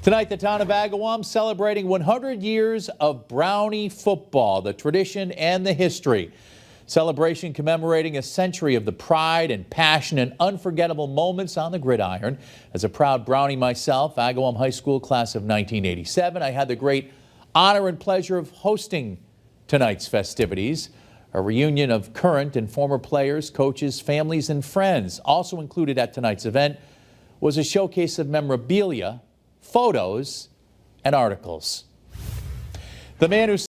Tonight, the town of Agawam celebrating 100 years of Brownie football, the tradition and the history. Celebration commemorating a century of the pride and passion and unforgettable moments on the gridiron. As a proud Brownie myself, Agawam High School class of 1987, I had the great honor and pleasure of hosting tonight's festivities. A reunion of current and former players, coaches, families, and friends. Also included at tonight's event was a showcase of memorabilia, photos, and articles. The man who